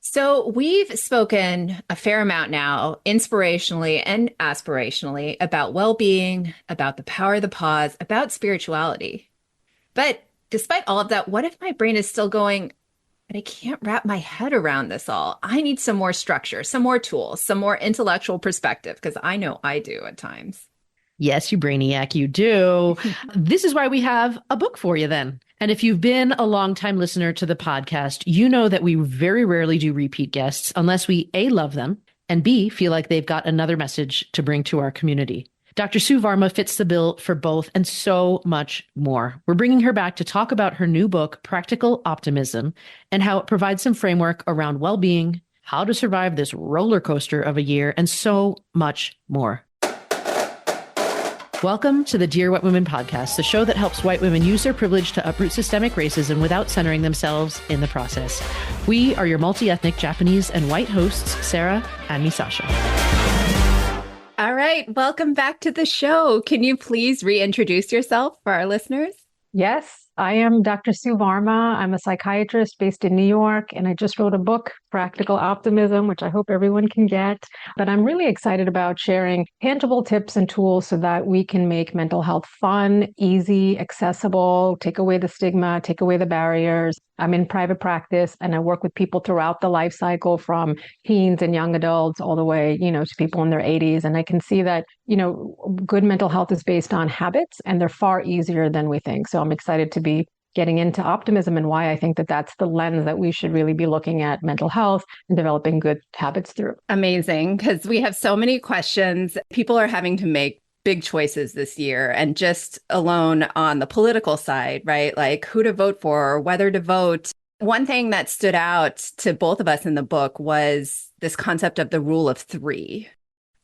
So we've spoken a fair amount now, inspirationally and aspirationally, about well-being, about the power of the pause, about spirituality. But despite all of that, what if my brain is still going, but I can't wrap my head around this all? I need some more structure, some more tools, some more intellectual perspective, because I know I do at times. Yes, you brainiac, you do. This is why we have a book for you then. And if you've been a longtime listener to the podcast, you know that we very rarely do repeat guests unless we A, love them, and B, feel like they've got another message to bring to our community. Dr. Sue Varma fits the bill for both and so much more. We're bringing her back to talk about her new book, Practical Optimism, and how it provides some framework around well-being, how to survive this roller coaster of a year, and so much more. Welcome to the Dear White Women podcast, the show that helps white women use their privilege to uproot systemic racism without centering themselves in the process. We are your multi-ethnic Japanese and white hosts, Sarah and me, Sasha. All right, welcome back to the show. Can you please reintroduce yourself for our listeners? Yes, I am Dr. Sue Varma. I'm a psychiatrist based in New York, and I just wrote a book, Practical Optimism, which I hope everyone can get. But I'm really excited about sharing tangible tips and tools so that we can make mental health fun, easy, accessible, take away the stigma, take away the barriers. I'm in private practice, and I work with people throughout the life cycle from teens and young adults all the way, to people in their 80s. And I can see that, good mental health is based on habits, and they're far easier than we think. So I'm excited to be getting into optimism and why I think that that's the lens that we should really be looking at mental health and developing good habits through. Amazing, because we have so many questions. People are having to make big choices this year, and just alone on the political side, right? Like who to vote for, whether to vote. One thing that stood out to both of us in the book was this concept of the rule of three.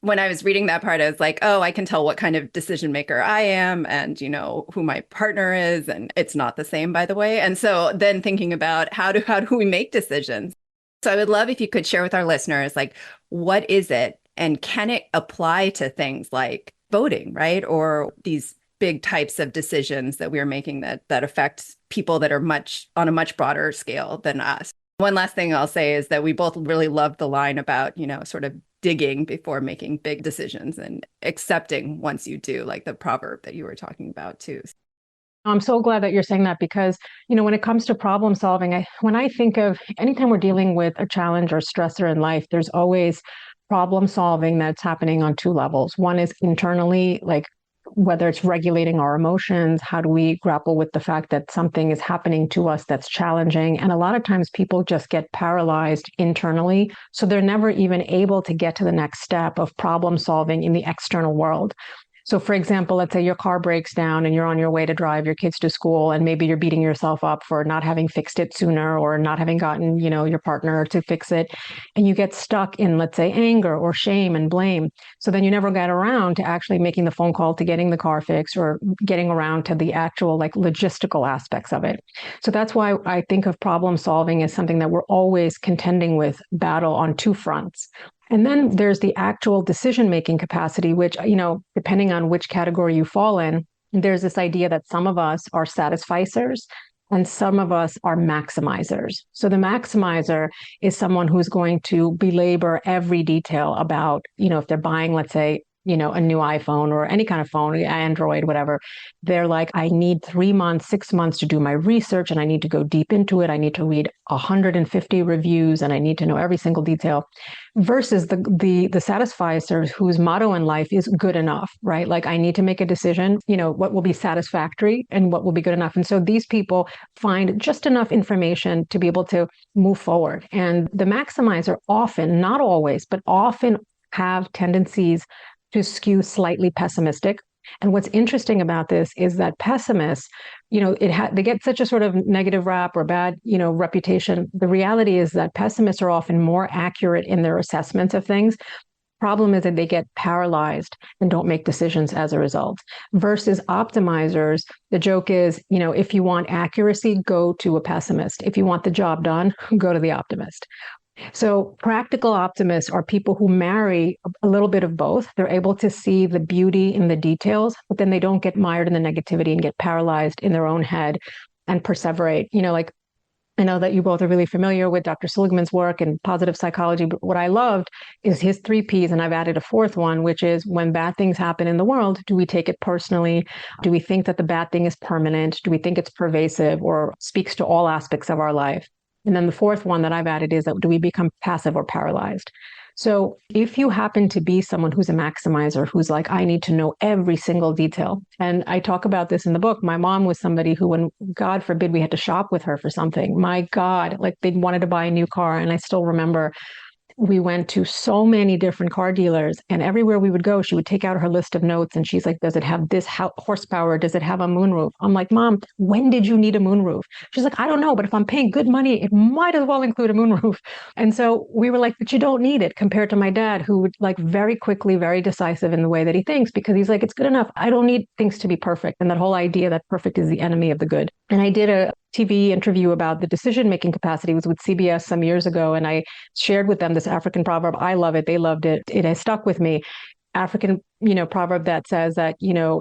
When I was reading that part, I was like, oh, I can tell what kind of decision maker I am and, who my partner is. And it's not the same, by the way. And so then thinking about how do we make decisions? So I would love if you could share with our listeners, like, what is it? And can it apply to things like voting, right? Or these big types of decisions that we're making that affect people that are on a much broader scale than us. One last thing I'll say is that we both really loved the line about, sort of digging before making big decisions and accepting once you do, like the proverb that you were talking about too. I'm so glad that you're saying that because, when it comes to problem solving, when I think of anytime we're dealing with a challenge or stressor in life, there's always problem solving that's happening on two levels. One is internally, like whether it's regulating our emotions, how do we grapple with the fact that something is happening to us that's challenging? And a lot of times people just get paralyzed internally. So they're never even able to get to the next step of problem solving in the external world. So for example, let's say your car breaks down and you're on your way to drive your kids to school, and maybe you're beating yourself up for not having fixed it sooner or not having gotten, your partner to fix it. And you get stuck in, let's say, anger or shame and blame. So then you never get around to actually making the phone call to getting the car fixed or getting around to the actual like logistical aspects of it. So that's why I think of problem solving as something that we're always contending with battle on two fronts. And then there's the actual decision-making capacity, which, depending on which category you fall in, there's this idea that some of us are satisficers and some of us are maximizers. So the maximizer is someone who's going to belabor every detail about, if they're buying, let's say, a new iPhone or any kind of phone, Android, whatever. They're like, I need 3 months, 6 months to do my research, and I need to go deep into it. I need to read 150 reviews, and I need to know every single detail. Versus the satisficers whose motto in life is good enough, right? Like I need to make a decision, what will be satisfactory and what will be good enough. And so these people find just enough information to be able to move forward. And the maximizer often, not always, but often have tendencies to skew slightly pessimistic. And what's interesting about this is that pessimists, they get such a sort of negative rap or bad, reputation. The reality is that pessimists are often more accurate in their assessments of things. Problem is that they get paralyzed and don't make decisions as a result. Versus optimizers, the joke is, if you want accuracy, go to a pessimist. If you want the job done, go to the optimist. So practical optimists are people who marry a little bit of both. They're able to see the beauty in the details, but then they don't get mired in the negativity and get paralyzed in their own head and perseverate. Like I know that you both are really familiar with Dr. Seligman's work and positive psychology, but what I loved is his three Ps, and I've added a fourth one, which is when bad things happen in the world, do we take it personally? Do we think that the bad thing is permanent? Do we think it's pervasive or speaks to all aspects of our life? And then the fourth one that I've added is that do we become passive or paralyzed? So if you happen to be someone who's a maximizer, who's like, I need to know every single detail. And I talk about this in the book. My mom was somebody who, when God forbid we had to shop with her for something, my God, like they wanted to buy a new car. And I still remember we went to so many different car dealers, and everywhere we would go, she would take out her list of notes and she's like, does it have this horsepower? Does it have a moonroof? I'm like, Mom, when did you need a moonroof? She's like, I don't know, but if I'm paying good money, it might as well include a moonroof. And so we were like, but you don't need it, compared to my dad, who would like very quickly, very decisive in the way that he thinks, because he's like, it's good enough. I don't need things to be perfect. And that whole idea that perfect is the enemy of the good. And I did a TV interview about the decision-making capacity. It was with CBS some years ago, and I shared with them this African proverb. I love it. They loved it. It has stuck with me. African, proverb that says that,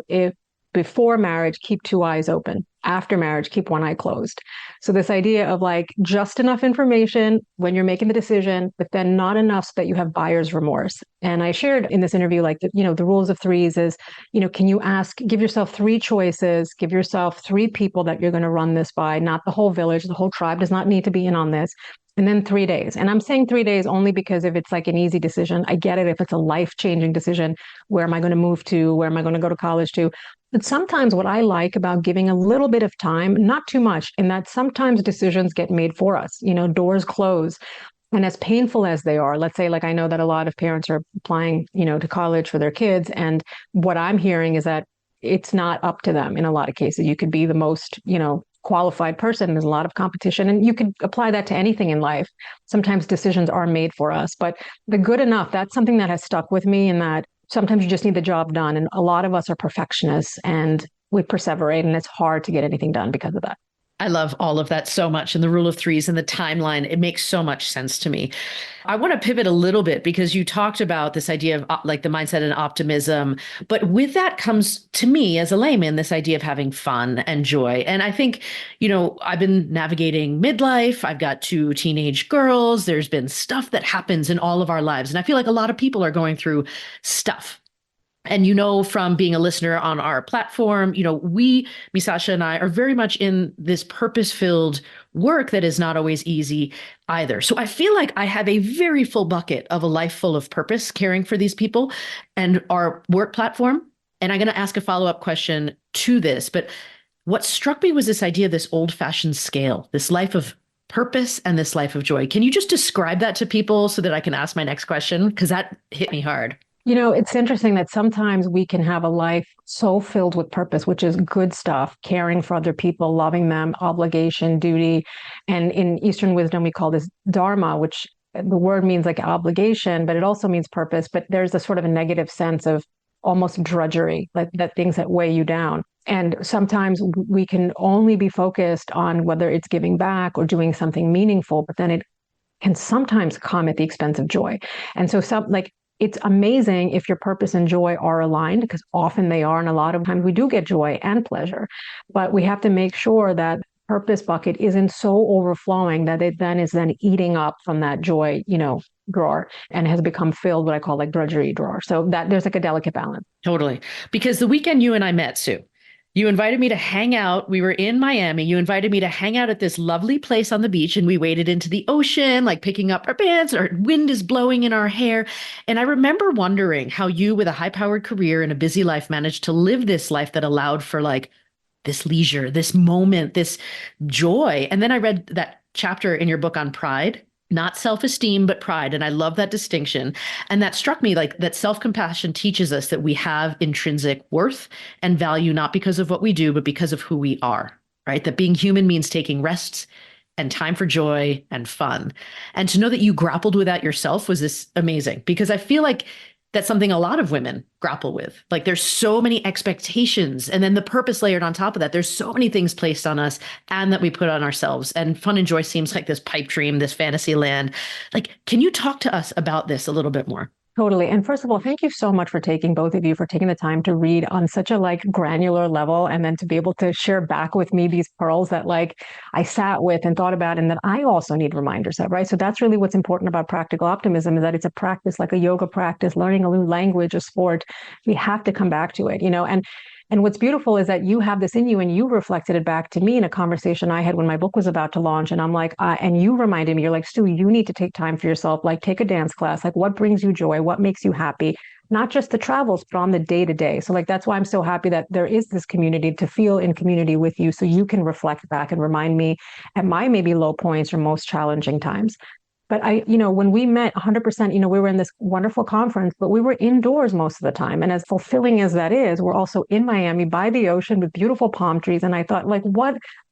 if before marriage, keep two eyes open. After marriage, keep one eye closed. So this idea of like just enough information when you're making the decision, but then not enough so that you have buyer's remorse. And I shared in this interview, like, the rules of threes is, can you give yourself three choices, give yourself three people that you're going to run this by, not the whole village, the whole tribe does not need to be in on this. And then 3 days. And I'm saying 3 days only because if it's like an easy decision, I get it. If it's a life-changing decision, where am I going to move to? Where am I going to go to college to? But sometimes what I like about giving a little bit of time, not too much, in that sometimes decisions get made for us, doors close. And as painful as they are, let's say, like, I know that a lot of parents are applying, to college for their kids. And what I'm hearing is that it's not up to them in a lot of cases. You could be the most, qualified person. There's a lot of competition, and you could apply that to anything in life. Sometimes decisions are made for us, but the good enough, that's something that has stuck with me, in that sometimes you just need the job done. And a lot of us are perfectionists and we perseverate, and it's hard to get anything done because of that. I love all of that so much. And the rule of threes and the timeline, it makes so much sense to me. I want to pivot a little bit because you talked about this idea of like the mindset and optimism. But with that comes, to me as a layman, this idea of having fun and joy. And I think, I've been navigating midlife. I've got two teenage girls. There's been stuff that happens in all of our lives. And I feel like a lot of people are going through stuff. And from being a listener on our platform, Misasha and I are very much in this purpose-filled work that is not always easy either. So I feel like I have a very full bucket of a life full of purpose caring for these people and our work platform. And I'm going to ask a follow-up question to this. But what struck me was this idea of this old-fashioned scale, this life of purpose and this life of joy. Can you just describe that to people so that I can ask my next question? Because that hit me hard. It's interesting that sometimes we can have a life so filled with purpose, which is good stuff, caring for other people, loving them, obligation, duty. And in Eastern wisdom, we call this dharma, which the word means like obligation, but it also means purpose. But there's a sort of a negative sense of almost drudgery, like that things that weigh you down. And sometimes we can only be focused on whether it's giving back or doing something meaningful, but then it can sometimes come at the expense of joy. And so it's amazing if your purpose and joy are aligned, because often they are. And a lot of times we do get joy and pleasure, but we have to make sure that purpose bucket isn't so overflowing that it then is eating up from that joy, drawer, and has become filled what I call like drudgery drawer. So that there's like a delicate balance. Totally. Because the weekend you and I met, Sue, you invited me to hang out. We were in Miami. You invited me to hang out at this lovely place on the beach, and we waded into the ocean, like picking up our pants. Our wind is blowing in our hair. And I remember wondering how you, with a high-powered career and a busy life, managed to live this life that allowed for like this leisure, this moment, this joy. And then I read that chapter in your book on pride. Not self-esteem, but pride. And I love that distinction. And that struck me, like that self-compassion teaches us that we have intrinsic worth and value, not because of what we do, but because of who we are, right? That being human means taking rests and time for joy and fun. And to know that you grappled with that yourself was this amazing, because I feel like that's something a lot of women grapple with. Like there's so many expectations, and then the purpose layered on top of that. There's so many things placed on us and that we put on ourselves. And fun and joy seems like this pipe dream, this fantasy land. Like, can you talk to us about this a little bit more? Totally. And first of all, thank you so much for both of you for taking the time to read on such a like granular level and then to be able to share back with me these pearls that like I sat with and thought about and that I also need reminders of, right? So that's really what's important about practical optimism is that it's a practice like a yoga practice, learning a new language, a sport. We have to come back to it, and what's beautiful is that you have this in you and you reflected it back to me in a conversation I had when my book was about to launch. And I'm like, and you reminded me, you're like, Stu, you need to take time for yourself, like take a dance class, like what brings you joy, what makes you happy, not just the travels, but on the day to day. So like, that's why I'm so happy that there is this community to feel in community with you. So you can reflect back and remind me at my maybe low points or most challenging times. But when we met 100%, we were in this wonderful conference, but we were indoors most of the time. And as fulfilling as that is, we're also in Miami by the ocean with beautiful palm trees. And I thought, like,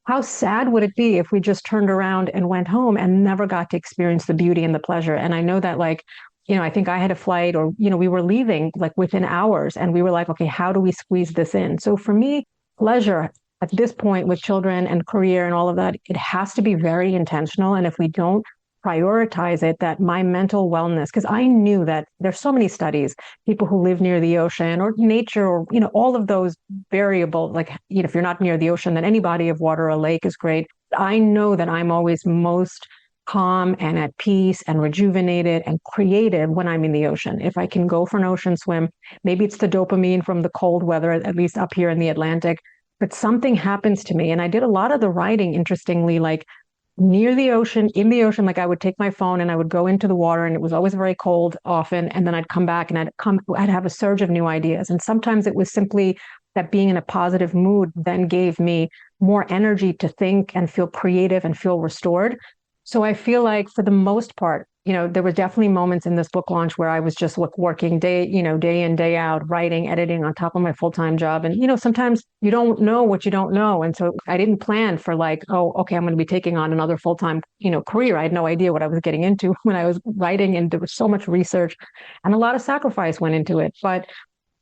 how sad would it be if we just turned around and went home and never got to experience the beauty and the pleasure? And I know that, like, I think I had a flight or, we were leaving like within hours and we were like, okay, how do we squeeze this in? So for me, pleasure at this point with children and career and all of that, it has to be very intentional. And if we don't prioritize it, that my mental wellness, because I knew that there's so many studies, people who live near the ocean or nature or, all of those variable, like, if you're not near the ocean, then any body of water, a lake is great. I know that I'm always most calm and at peace and rejuvenated and creative when I'm in the ocean. If I can go for an ocean swim, maybe it's the dopamine from the cold weather, at least up here in the Atlantic, but something happens to me. And I did a lot of the writing, interestingly, like near the ocean, in the ocean, like I would take my phone and I would go into the water and it was always very cold often. And then I'd come back and I'd have a surge of new ideas. And sometimes it was simply that being in a positive mood then gave me more energy to think and feel creative and feel restored. So I feel like for the most part, there were definitely moments in this book launch where I was just working day in, day out, writing, editing on top of my full-time job. And, sometimes you don't know what you don't know. And so I didn't plan for like, oh, okay, I'm going to be taking on another full-time, career. I had no idea what I was getting into when I was writing. And there was so much research and a lot of sacrifice went into it. But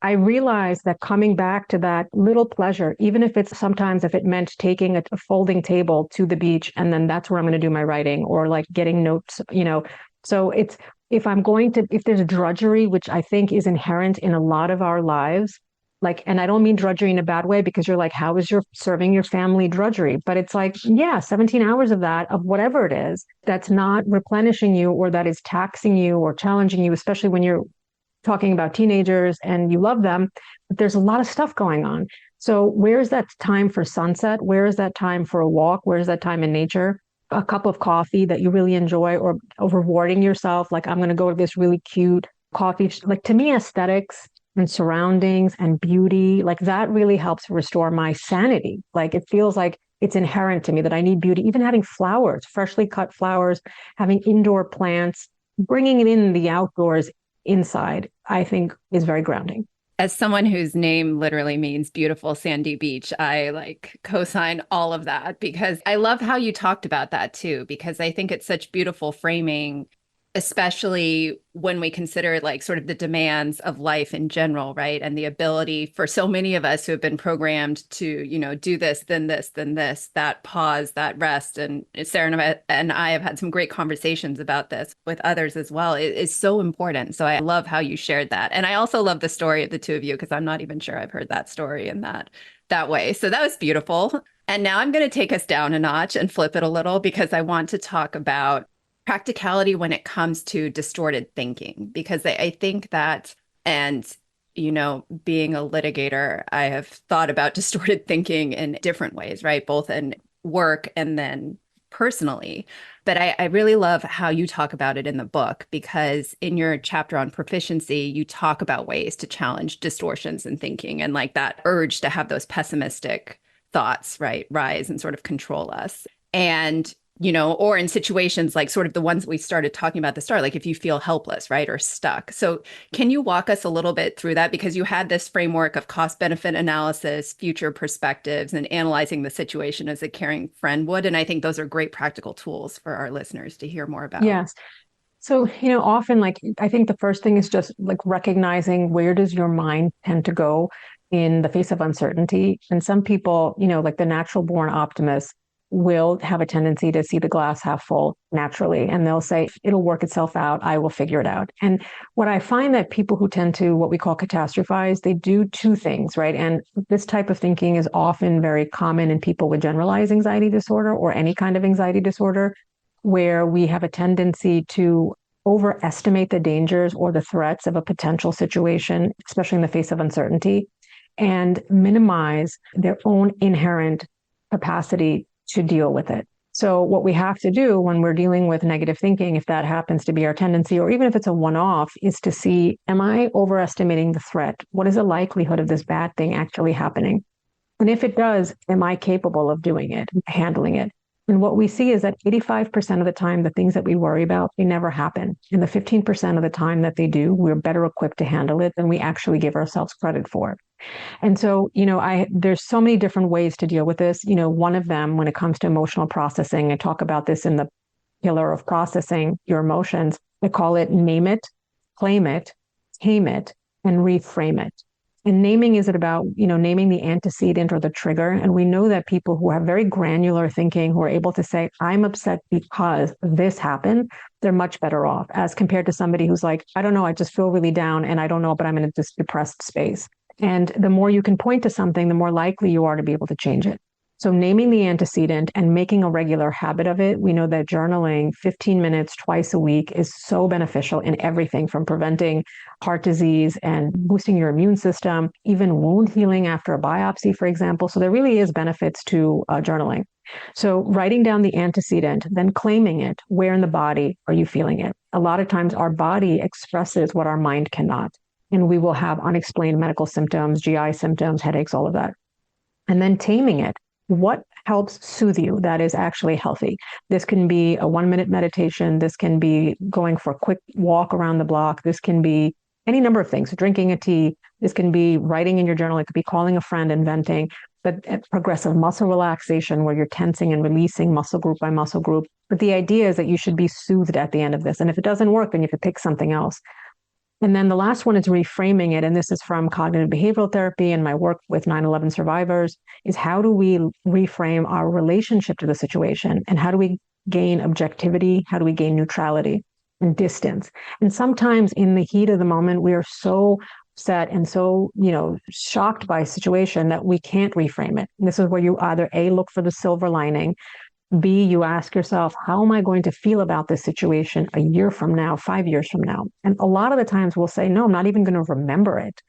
I realized that coming back to that little pleasure, even if it meant taking a folding table to the beach, and then that's where I'm going to do my writing or like getting notes, So if there's drudgery, which I think is inherent in a lot of our lives, like, and I don't mean drudgery in a bad way because you're like, how is your serving your family drudgery? But it's like, yeah, 17 hours of that, of whatever it is, that's not replenishing you or that is taxing you or challenging you, especially when you're talking about teenagers and you love them, but there's a lot of stuff going on. So where is that time for sunset? Where is that time for a walk? Where is that time in nature? A cup of coffee that you really enjoy or rewarding yourself. Like, I'm going to go to this really cute coffee. Like, to me, aesthetics and surroundings and beauty, like that really helps restore my sanity. Like, it feels like it's inherent to me that I need beauty, even having flowers, freshly cut flowers, having indoor plants, bringing it in the outdoors inside, I think is very grounding. As someone whose name literally means beautiful sandy beach, I like co-sign all of that because I love how you talked about that too, because I think it's such beautiful framing, especially when we consider like sort of the demands of life in general, right? And the ability for so many of us who have been programmed to, do this, then this, then this, that pause, that rest. And Sarah and I have had some great conversations about this with others as well. It is so important. So I love how you shared that. And I also love the story of the two of you, because I'm not even sure I've heard that story in that way. So that was beautiful. And now I'm going to take us down a notch and flip it a little because I want to talk about practicality when it comes to distorted thinking, because I think that, and, being a litigator, I have thought about distorted thinking in different ways, right? Both in work and then personally. But I really love how you talk about it in the book, because in your chapter on proficiency, you talk about ways to challenge distortions in thinking and like that urge to have those pessimistic thoughts, right, rise and sort of control us. And or in situations like sort of the ones we started talking about at the start, like if you feel helpless, right, or stuck. So can you walk us a little bit through that? Because you had this framework of cost benefit analysis, future perspectives, and analyzing the situation as a caring friend would. And I think those are great practical tools for our listeners to hear more about. Yes. So, often like, I think the first thing is just like recognizing where does your mind tend to go in the face of uncertainty. And some people, like the natural born optimists, will have a tendency to see the glass half full naturally. And they'll say, it'll work itself out. I will figure it out. And what I find that people who tend to what we call catastrophize, they do two things, right? And this type of thinking is often very common in people with generalized anxiety disorder or any kind of anxiety disorder, where we have a tendency to overestimate the dangers or the threats of a potential situation, especially in the face of uncertainty, and minimize their own inherent capacity to deal with it. So what we have to do when we're dealing with negative thinking, if that happens to be our tendency, or even if it's a one-off, is to see, am I overestimating the threat? What is the likelihood of this bad thing actually happening? And if it does, am I capable of doing it, handling it? And what we see is that 85% of the time, the things that we worry about, they never happen. And the 15% of the time that they do, we're better equipped to handle it than we actually give ourselves credit for. And so, there's so many different ways to deal with this. One of them, when it comes to emotional processing, I talk about this in the pillar of processing your emotions. I call it name it, claim it, tame it, and reframe it. And naming is about, naming the antecedent or the trigger. And we know that people who have very granular thinking, who are able to say, I'm upset because this happened, they're much better off as compared to somebody who's like, I don't know, I just feel really down and I don't know, but I'm in this depressed space. And the more you can point to something, the more likely you are to be able to change it. So naming the antecedent and making a regular habit of it, we know that journaling 15 minutes twice a week is so beneficial in everything from preventing heart disease and boosting your immune system, even wound healing after a biopsy, for example. So there really is benefits to journaling. So writing down the antecedent, then claiming it. Where in the body are you feeling it? A lot of times our body expresses what our mind cannot. And we will have unexplained medical symptoms, GI symptoms, headaches, all of that. And then taming it. What helps soothe you that is actually healthy? This can be a 1-minute meditation. This can be going for a quick walk around the block. This can be any number of things, drinking a tea. This can be writing in your journal. It could be calling a friend and venting. But progressive muscle relaxation, where you're tensing and releasing muscle group by muscle group. But the idea is that you should be soothed at the end of this. And if it doesn't work, then you have to pick something else. And then the last one is reframing it. And this is from cognitive behavioral therapy and my work with 9/11 survivors, is how do we reframe our relationship to the situation? And how do we gain objectivity? How do we gain neutrality and distance? And sometimes in the heat of the moment, we are so upset and so, shocked by a situation that we can't reframe it. And this is where you either A, look for the silver lining, B, you ask yourself, how am I going to feel about this situation a year from now, 5 years from now? And a lot of the times we'll say, no, I'm not even going to remember it.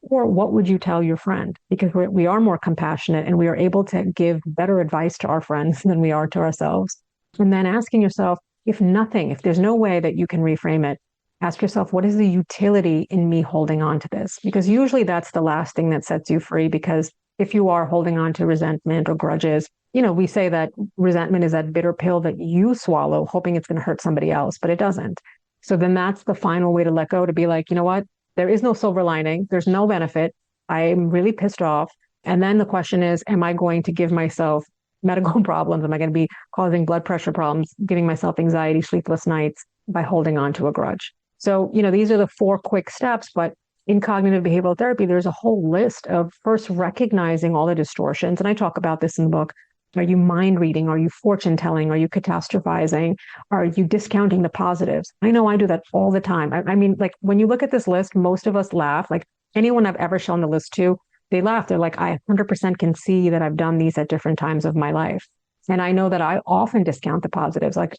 Or what would you tell your friend? Because we are more compassionate and we are able to give better advice to our friends than we are to ourselves. And then asking yourself, if there's no way that you can reframe it, ask yourself, what is the utility in me holding on to this? Because usually that's the last thing that sets you free. Because if you are holding on to resentment or grudges, we say that resentment is that bitter pill that you swallow, hoping it's going to hurt somebody else, but it doesn't. So then that's the final way to let go, to be like, you know what? There is no silver lining. There's no benefit. I'm really pissed off. And then the question is, am I going to give myself medical problems? Am I going to be causing blood pressure problems, giving myself anxiety, sleepless nights by holding on to a grudge? So, these are the 4 quick steps, but in cognitive behavioral therapy, there's a whole list of first recognizing all the distortions. And I talk about this in the book. Are you mind reading? Are you fortune telling? Are you catastrophizing? Are you discounting the positives? I know I do that all the time. I mean, like when you look at this list, most of us laugh. Like anyone I've ever shown the list to, they laugh. They're like, I 100% can see that I've done these at different times of my life. And I know that I often discount the positives. Like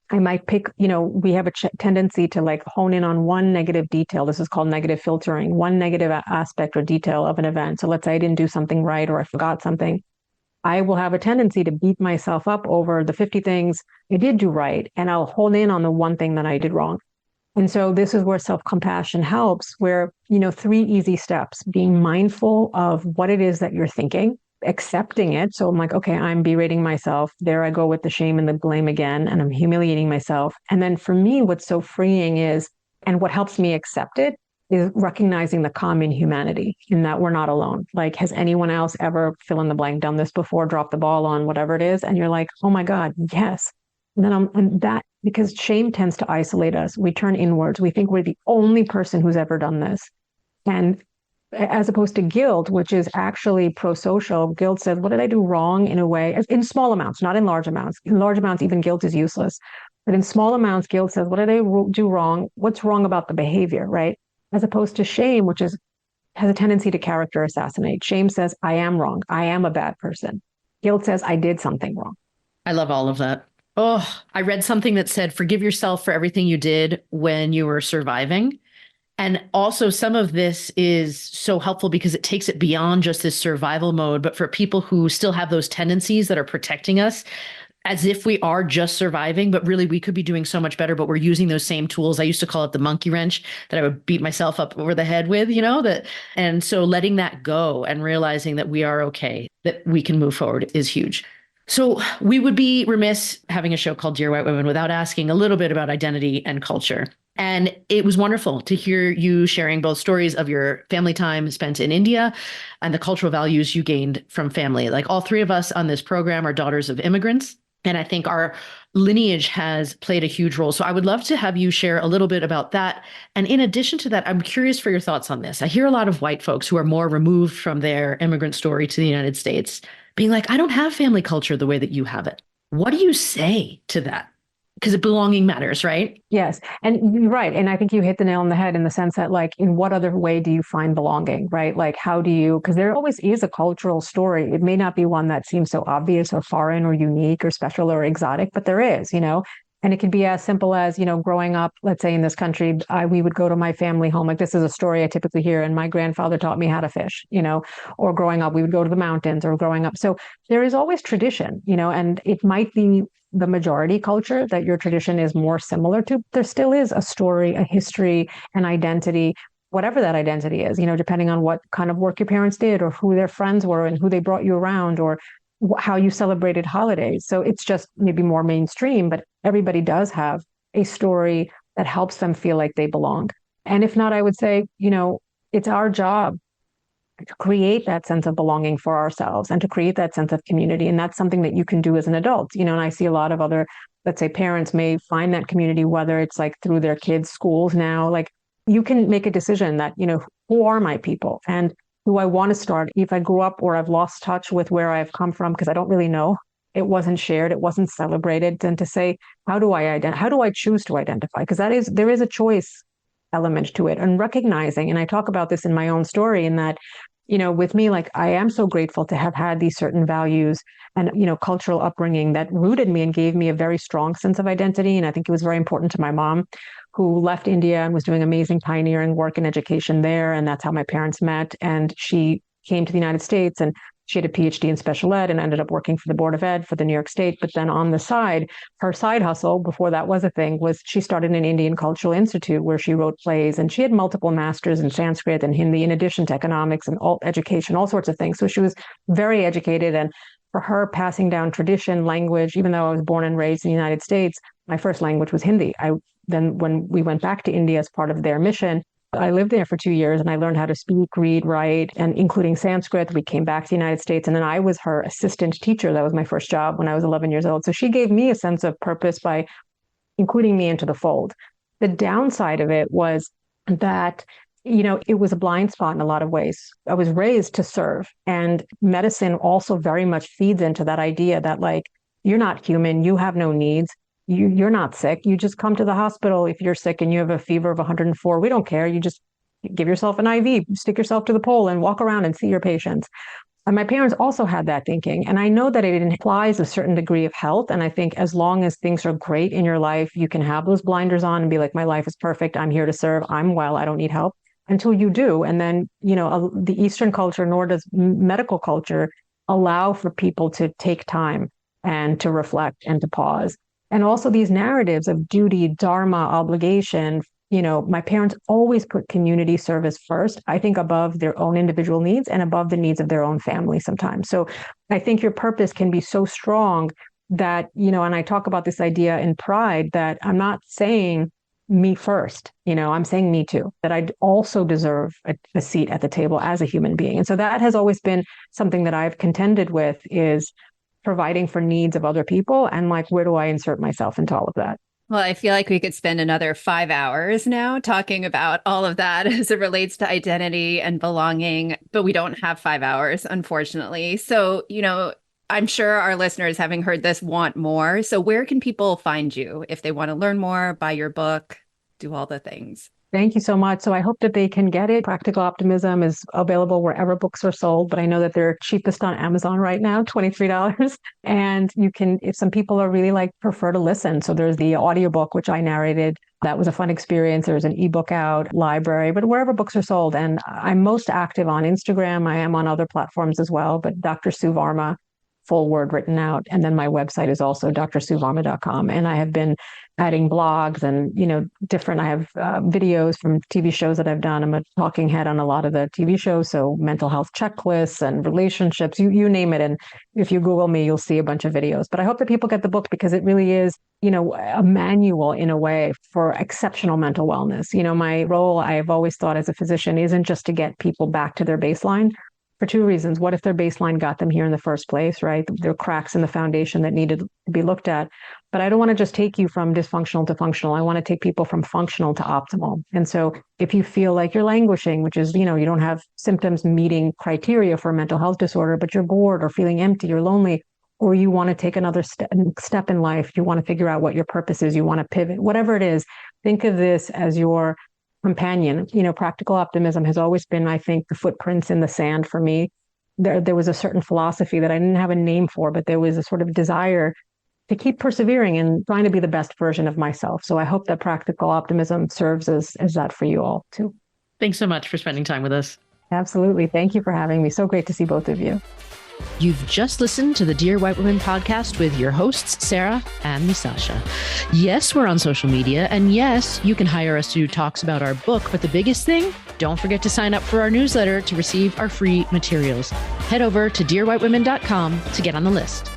I might pick, we have a tendency to like hone in on one negative detail. This is called negative filtering, one negative aspect or detail of an event. So let's say I didn't do something right or I forgot something. I will have a tendency to beat myself up over the 50 things I did do right, and I'll hold in on the one thing that I did wrong. And so this is where self-compassion helps, where, 3 easy steps: being mindful of what it is that you're thinking, accepting it. So I'm like, okay, I'm berating myself. There I go with the shame and the blame again, and I'm humiliating myself. And then for me, what's so freeing is, and what helps me accept it, is recognizing the common humanity in that we're not alone. Like, has anyone else ever, fill in the blank, done this before, dropped the ball on whatever it is? And you're like, oh my God, yes. And then because shame tends to isolate us. We turn inwards. We think we're the only person who's ever done this. And as opposed to guilt, which is actually pro-social. Guilt says, what did I do wrong in a way, in small amounts, not in large amounts. In large amounts, even guilt is useless. But in small amounts, guilt says, what did I do wrong? What's wrong about the behavior, right? As opposed to shame, which has a tendency to character assassinate. Shame says, I am wrong. I am a bad person. Guilt says, I did something wrong. I love all of that. Oh, I read something that said, forgive yourself for everything you did when you were surviving. And also, some of this is so helpful because it takes it beyond just this survival mode, but for people who still have those tendencies that are protecting us, as if we are just surviving, but really we could be doing so much better, but we're using those same tools. I used to call it the monkey wrench that I would beat myself up over the head with, and so letting that go and realizing that we are okay, that we can move forward is huge. So we would be remiss having a show called Dear White Women without asking a little bit about identity and culture. And it was wonderful to hear you sharing both stories of your family time spent in India and the cultural values you gained from family. Like all three of us on this program are daughters of immigrants. And I think our lineage has played a huge role. So I would love to have you share a little bit about that. And in addition to that, I'm curious for your thoughts on this. I hear a lot of white folks who are more removed from their immigrant story to the United States being like, I don't have family culture the way that you have it. What do you say to that? Because belonging matters, right? Yes. And you're right. And I think you hit the nail on the head in the sense that, like, in what other way do you find belonging, right? Like, how do you, because there always is a cultural story. It may not be one that seems so obvious or foreign or unique or special or exotic, but there is, and it can be as simple as, growing up, let's say in this country, we would go to my family home. Like, this is a story I typically hear. And my grandfather taught me how to fish, or growing up, we would go to the mountains or growing up. So there is always tradition, and it might be the majority culture that your tradition is more similar to. There still is a story, a history, an identity, whatever that identity is, depending on what kind of work your parents did or who their friends were and who they brought you around or how you celebrated holidays. So it's just maybe more mainstream, but everybody does have a story that helps them feel like they belong. And if not, I would say, it's our job to create that sense of belonging for ourselves and to create that sense of community. And that's something that you can do as an adult, and I see a lot of other, let's say, parents may find that community, whether it's like through their kids' schools now. Like, you can make a decision that, who are my people and who I want to start. If I grew up or I've lost touch with where I've come from, because I don't really know, it wasn't shared, it wasn't celebrated, then to say, how do I choose to identify? Because there is a choice element to it, and recognizing, and I talk about this in my own story, in that, with me, like, I am so grateful to have had these certain values and, cultural upbringing that rooted me and gave me a very strong sense of identity. And I think it was very important to my mom, who left India and was doing amazing pioneering work in education there. And that's how my parents met. And she came to the United States and she had a PhD in special ed and ended up working for the Board of Ed for the New York State. But then on the side, her side hustle, before that was a thing, was she started an Indian Cultural Institute where she wrote plays, and she had multiple masters in Sanskrit and Hindi, in addition to economics and education, all sorts of things. So she was very educated. And for her, passing down tradition, language, even though I was born and raised in the United States, my first language was Hindi. Then when we went back to India as part of their mission, I lived there for 2 years and I learned how to speak, read, write, and including Sanskrit. We came back to the United States, and then I was her assistant teacher. That was my first job when I was 11 years old. So she gave me a sense of purpose by including me into the fold. The downside of it was that, it was a blind spot in a lot of ways. I was raised to serve, and medicine also very much feeds into that idea that, like, you're not human, you have no needs. You're not sick. You just come to the hospital if you're sick and you have a fever of 104. We don't care. You just give yourself an IV, stick yourself to the pole and walk around and see your patients. And my parents also had that thinking. And I know that it implies a certain degree of health. And I think as long as things are great in your life, you can have those blinders on and be like, my life is perfect. I'm here to serve. I'm well. I don't need help, until you do. And then, the Eastern culture, nor does medical culture, allow for people to take time and to reflect and to pause. And also these narratives of duty, dharma, obligation. My parents always put community service first, I think, above their own individual needs and above the needs of their own family sometimes. So I think your purpose can be so strong that, and I talk about this idea in Pride, that I'm not saying me first, I'm saying me too, that I also deserve a seat at the table as a human being. And so that has always been something that I've contended with, is providing for needs of other people, and, like, where do I insert myself into all of that? Well, I feel like we could spend another 5 hours now talking about all of that as it relates to identity and belonging, but we don't have 5 hours, unfortunately. So, I'm sure our listeners, having heard this, want more. So, where can people find you if they want to learn more, buy your book, do all the things? Thank you so much. So I hope that they can get it. Practical Optimism is available wherever books are sold, but I know that they're cheapest on Amazon right now, $23. And you can, if some people are really prefer to listen. So there's the audiobook, which I narrated. That was a fun experience. There's an ebook out, library, but wherever books are sold. And I'm most active on Instagram. I am on other platforms as well, but Dr. Sue Varma, full word written out. And then my website is also drsuvarma.com. And I have been adding blogs and, different, I have videos from TV shows that I've done. I'm a talking head on a lot of the TV shows. So mental health checklists and relationships, you name it. And if you Google me, you'll see a bunch of videos. But I hope that people get the book because it really is, a manual in a way for exceptional mental wellness. My role, I've always thought as a physician, isn't just to get people back to their baseline, for two reasons. What if their baseline got them here in the first place, right? There are cracks in the foundation that needed to be looked at. But I don't want to just take you from dysfunctional to functional. I want to take people from functional to optimal. And so if you feel like you're languishing, which is, you don't have symptoms meeting criteria for a mental health disorder, but you're bored or feeling empty or lonely, or you want to take another step in life, you want to figure out what your purpose is, you want to pivot, whatever it is, think of this as your companion. Practical optimism has always been, I think, the footprints in the sand for me. There was a certain philosophy that I didn't have a name for, but there was a sort of desire to keep persevering and trying to be the best version of myself. So I hope that practical optimism serves as that for you all too. Thanks so much for spending time with us. Absolutely. Thank you for having me. So great to see both of you. You've just listened to the Dear White Women podcast with your hosts, Sarah and Misasha. Yes, we're on social media, and yes, you can hire us to do talks about our book, but the biggest thing, don't forget to sign up for our newsletter to receive our free materials. Head over to dearwhitewomen.com to get on the list.